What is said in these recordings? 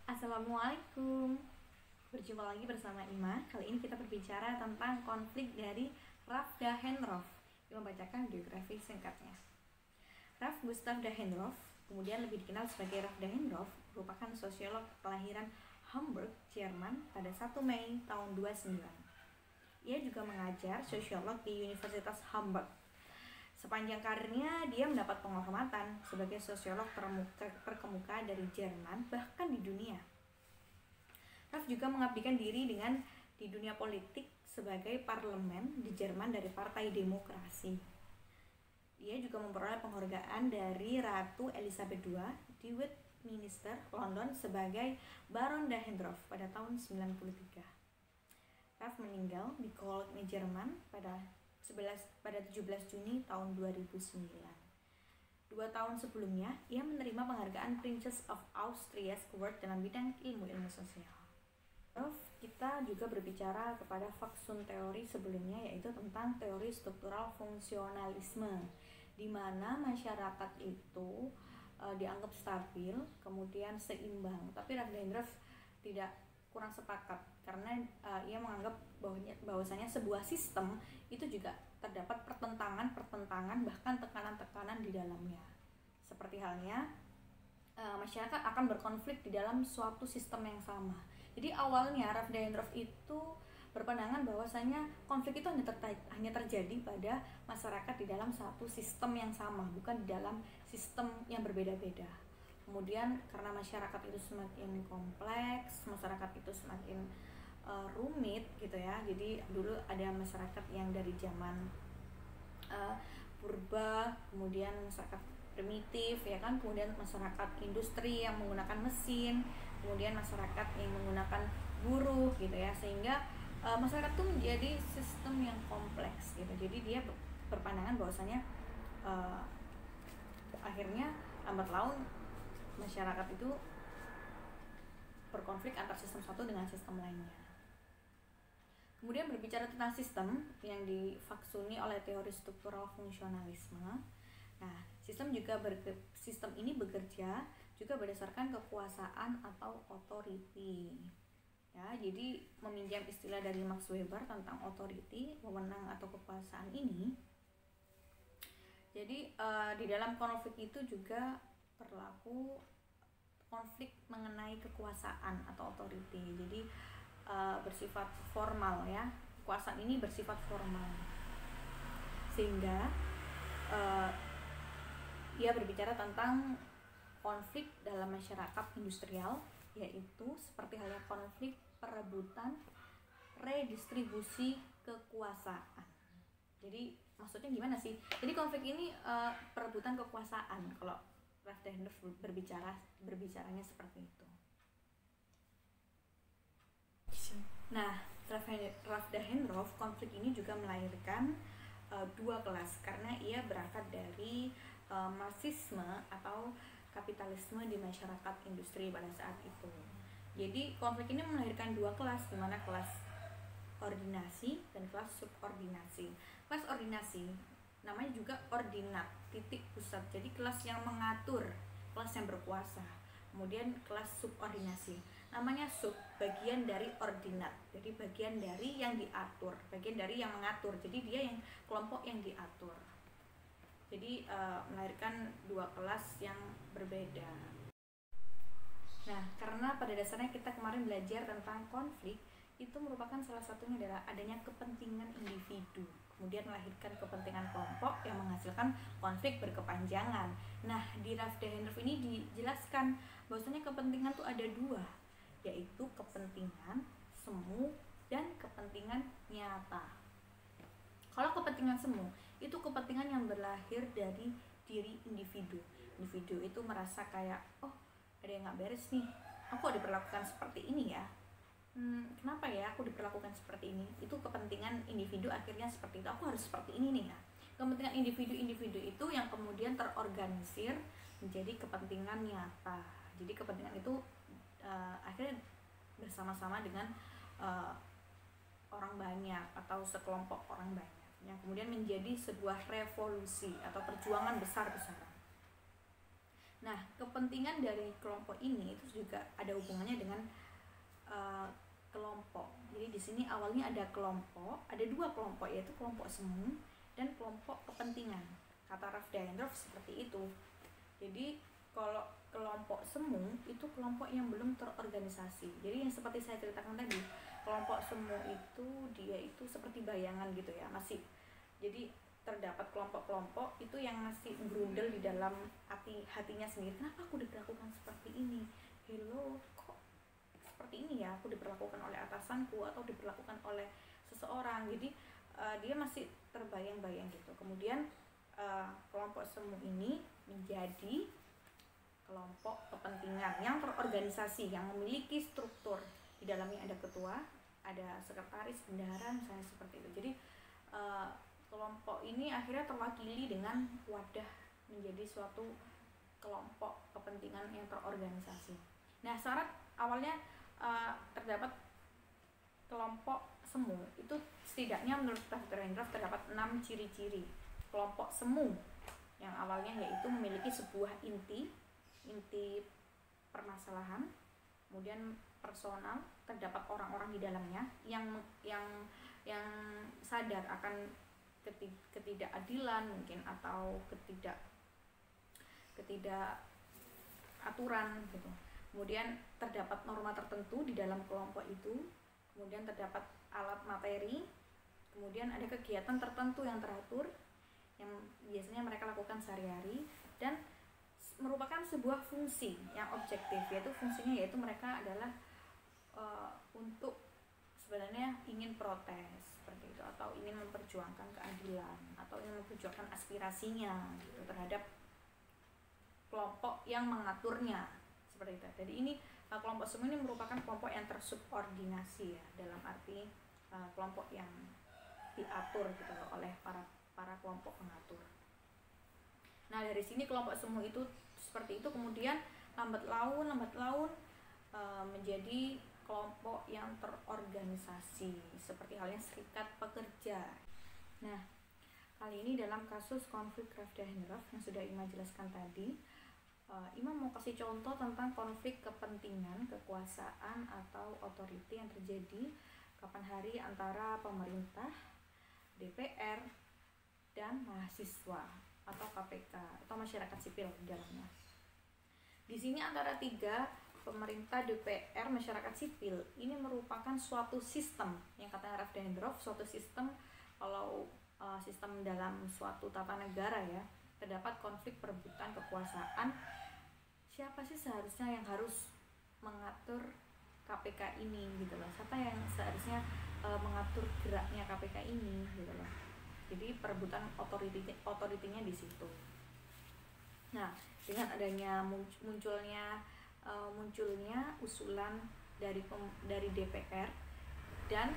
Assalamualaikum. Berjumpa lagi bersama Ima. Kali ini kita berbicara tentang konflik dari Raff Dahenhoff yang membacakan biografi singkatnya. Raff Gustav Dahenhoff, kemudian lebih dikenal sebagai Raff Dahenhoff, merupakan sosiolog kelahiran Hamburg, Jerman pada 1 Mei tahun 29. Ia juga mengajar sosiolog di Universitas Hamburg. Sepanjang karirnya, dia mendapat penghormatan sebagai sosiolog terkemuka dari Jerman, bahkan di dunia. Raff juga mengabdikan diri di dunia politik sebagai parlemen di Jerman dari Partai Demokrasi. Dia juga memperoleh penghargaan dari Ratu Elizabeth II di Westminster, London sebagai Baron Dahenhoff pada tahun 1993. Raff meninggal di Cologne, Jerman pada 17 Juni tahun 2009. 2 tahun sebelumnya, ia menerima penghargaan Princess of Austria Award dalam bidang ilmu sosial. Kita juga berbicara kepada faksun teori sebelumnya, yaitu tentang teori struktural fungsionalisme, di mana masyarakat itu dianggap stabil, kemudian seimbang. Tapi Raff Dahenhoff kurang sepakat karena ia menganggap bahwasanya sebuah sistem itu juga terdapat pertentangan bahkan tekanan-tekanan di dalamnya. Seperti halnya masyarakat akan berkonflik di dalam suatu sistem yang sama. Jadi awalnya Raff Dahenhoff itu berpandangan bahwasanya konflik itu hanya terjadi pada masyarakat di dalam satu sistem yang sama, bukan di dalam sistem yang berbeda-beda. Kemudian karena masyarakat itu semakin kompleks, masyarakat itu semakin rumit gitu ya. Jadi dulu ada masyarakat yang dari zaman purba, kemudian masyarakat primitif ya kan, kemudian masyarakat industri yang menggunakan mesin, kemudian masyarakat yang menggunakan buruh gitu ya, sehingga masyarakat itu menjadi sistem yang kompleks gitu. Jadi dia berpandangan bahwasanya akhirnya lambat laun masyarakat itu berkonflik antar sistem satu dengan sistem lainnya. Kemudian berbicara tentang sistem yang difaksuni oleh teori struktural fungsionalisme. Nah, sistem ini bekerja juga berdasarkan kekuasaan atau authority. Ya, jadi meminjam istilah dari Max Weber tentang authority, wewenang atau kekuasaan ini. Jadi di dalam konflik itu juga berlaku konflik mengenai kekuasaan atau authority. Jadi bersifat formal ya. Kekuasaan ini bersifat formal. Sehingga ia berbicara tentang konflik dalam masyarakat industrial, yaitu seperti halnya konflik perebutan redistribusi kekuasaan. Jadi maksudnya gimana sih? Jadi konflik ini perebutan kekuasaan kalau Raff Dahenhoff berbicaranya seperti itu. Nah, Raff Dahenhoff konflik ini juga melahirkan dua kelas karena ia berangkat dari Marxisme atau kapitalisme di masyarakat industri pada saat itu. Jadi konflik ini melahirkan dua kelas, di mana kelas ordinasi dan kelas subordinasi. Kelas ordinasi namanya juga ordinat, titik pusat. Jadi kelas yang mengatur, kelas yang berkuasa. Kemudian kelas subordinasi, namanya sub, bagian dari ordinat. Jadi bagian dari yang diatur, bagian dari yang mengatur. Jadi dia yang kelompok yang diatur. Jadi melahirkan dua kelas yang berbeda. Nah, karena pada dasarnya kita kemarin belajar tentang konflik, itu merupakan salah satunya adalah adanya kepentingan individu, kemudian melahirkan kepentingan kelompok yang menghasilkan konflik berkepanjangan. Nah, di Raff Dahenhoff ini dijelaskan bahwasanya kepentingan itu ada dua, yaitu kepentingan semu dan kepentingan nyata. Kalau kepentingan semu itu kepentingan yang berlahir dari diri individu. Individu itu merasa kayak, oh ada yang nggak beres nih, aku diperlakukan seperti ini ya. Kenapa ya aku diperlakukan seperti ini? Itu kepentingan individu akhirnya seperti itu. Aku harus seperti ini nih ya. Kepentingan individu-individu itu yang kemudian terorganisir menjadi kepentingan nyata. Jadi kepentingan itu akhirnya bersama-sama dengan orang banyak atau sekelompok orang banyak, yang kemudian menjadi sebuah revolusi atau perjuangan besar-besaran. Nah, kepentingan dari kelompok ini itu juga ada hubungannya dengan kelompok. Jadi di sini awalnya ada kelompok, ada dua kelompok, yaitu kelompok semu dan kelompok kepentingan. Kata Ralph Dahrendorf seperti itu. Jadi kalau kelompok semu itu kelompok yang belum terorganisasi. Jadi yang seperti saya ceritakan tadi, kelompok semu itu dia itu seperti bayangan gitu ya, masih. Jadi terdapat kelompok-kelompok itu yang masih berundel di dalam hatinya sendiri. Kenapa aku diperlakukan seperti ini? Hello, kok seperti ini ya, aku diperlakukan oleh atasanku atau diperlakukan oleh seseorang. Jadi dia masih terbayang-bayang gitu. Kemudian kelompok semu ini menjadi kelompok kepentingan yang terorganisasi, yang memiliki struktur. Di dalamnya ada ketua, ada sekretaris, bendahara, misalnya seperti itu. Jadi kelompok ini akhirnya terwakili dengan wadah menjadi suatu kelompok kepentingan yang terorganisasi. Nah, syarat awalnya terdapat kelompok semu itu setidaknya menurut Ralph Dahrendorf terdapat 6 ciri-ciri kelompok semu yang awalnya, yaitu memiliki sebuah inti permasalahan, kemudian personal, terdapat orang-orang di dalamnya yang sadar akan ketidakadilan mungkin atau ketidakaturan gitu. Kemudian terdapat norma tertentu di dalam kelompok itu, kemudian terdapat alat materi, kemudian ada kegiatan tertentu yang teratur yang biasanya mereka lakukan sehari-hari, dan merupakan sebuah fungsi yang objektif, yaitu mereka adalah untuk sebenarnya ingin protes seperti itu, atau ingin memperjuangkan keadilan, atau ingin memperjuangkan aspirasinya gitu terhadap kelompok yang mengaturnya seperti itu. Jadi ini kelompok semu ini merupakan kelompok yang tersubordinasi ya, dalam arti kelompok yang diatur gitu oleh para kelompok pengatur. Nah, dari sini kelompok semu itu seperti itu, kemudian lambat laun menjadi kelompok yang terorganisasi seperti halnya serikat pekerja. Nah, kali ini dalam kasus konflik Ralph Dahrendorf yang sudah Ima jelaskan tadi, Ima mau kasih contoh tentang konflik kepentingan, kekuasaan atau otoriti yang terjadi kapan hari antara pemerintah, DPR, dan mahasiswa atau KPK atau masyarakat sipil di dalamnya. Di sini antara tiga, pemerintah, DPR, masyarakat sipil, ini merupakan suatu sistem yang kata Ralph Dahrendorf, suatu sistem. Kalau sistem dalam suatu tata negara ya, terdapat konflik perebutan kekuasaan. Siapa sih seharusnya yang harus mengatur KPK ini gitu loh? Siapa yang seharusnya mengatur geraknya KPK ini gitu loh? Jadi perebutan otoritinya di situ. Nah, dengan adanya munculnya usulan dari DPR dan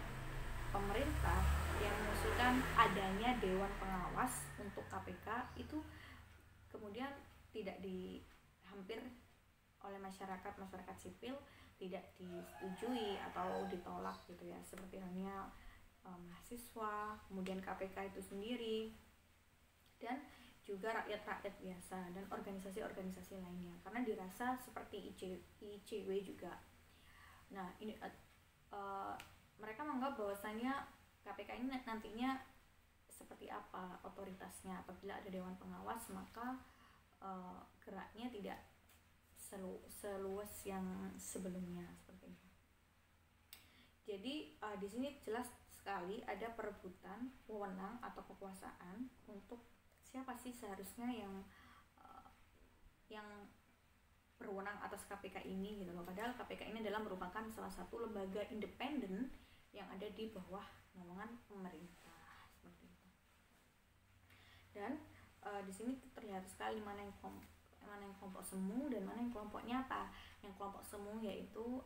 pemerintah yang mengusulkan adanya dewan pengawas untuk KPK, itu kemudian tidak hampir oleh masyarakat sipil, tidak disetujui atau ditolak gitu ya, seperti halnya mahasiswa, kemudian KPK itu sendiri, dan juga rakyat biasa dan organisasi-organisasi lainnya, karena dirasa seperti ICW juga. Nah, ini mereka menganggap bahwasanya KPK ini nantinya seperti apa otoritasnya. Apabila ada dewan pengawas, maka geraknya tidak seluas yang sebelumnya seperti itu. Jadi di sini jelas sekali ada perebutan wewenang atau kekuasaan untuk siapa sih seharusnya yang berwenang atas KPK ini gitu loh. Padahal KPK ini adalah merupakan salah satu lembaga independen yang ada di bawah naungan pemerintah seperti itu. Dan di sini terlihat sekali mana yang kelompok semu dan mana yang kelompok nyata. Yang kelompok semu yaitu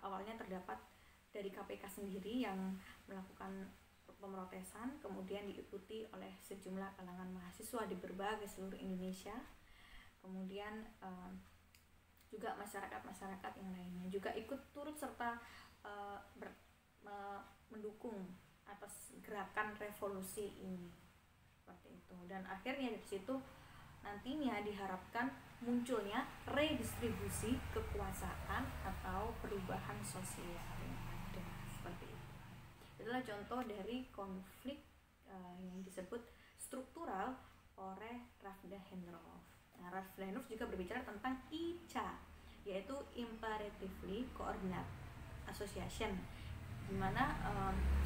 awalnya terdapat dari KPK sendiri yang melakukan pemrotesan, kemudian diikuti oleh sejumlah kalangan mahasiswa di berbagai seluruh Indonesia. Kemudian juga masyarakat yang lainnya juga ikut turut serta mendukung atas gerakan revolusi ini seperti itu. Dan akhirnya dari situ Nantinya diharapkan munculnya redistribusi kekuasaan atau perubahan sosial yang ada, seperti itu. Itulah contoh dari konflik yang disebut struktural oleh Ralph Dahrendorf. Nah, Ralph Dahrendorf juga berbicara tentang ICA, yaitu Imperatively Coordinate Association, di mana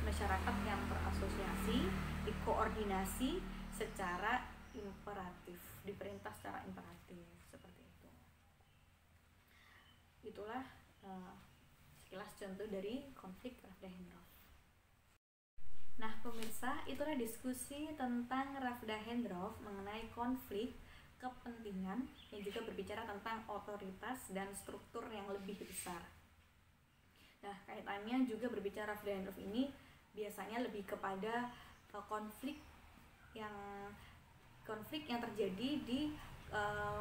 masyarakat yang berasosiasi dikoordinasi secara imperatif, diperintah secara imperatif, seperti itu. Itulah sekilas contoh dari konflik Ralph Dahrendorf. Nah pemirsa, itulah diskusi tentang Ralph Dahrendorf mengenai konflik kepentingan yang juga berbicara tentang otoritas dan struktur yang lebih besar. Nah kaitannya juga berbicara Ralph Dahrendorf ini biasanya lebih kepada konflik yang terjadi di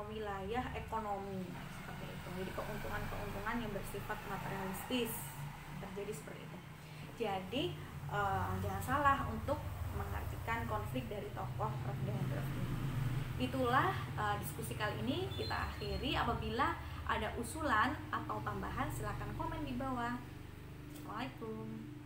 wilayah ekonomi, seperti itu. Jadi keuntungan yang bersifat materialistis terjadi seperti itu. Jadi jangan salah untuk mengartikan konflik dari tokoh Ralph Dahrendorf ini. Itulah diskusi kali ini kita akhiri. Apabila ada usulan atau tambahan silakan komen di bawah. Assalamualaikum.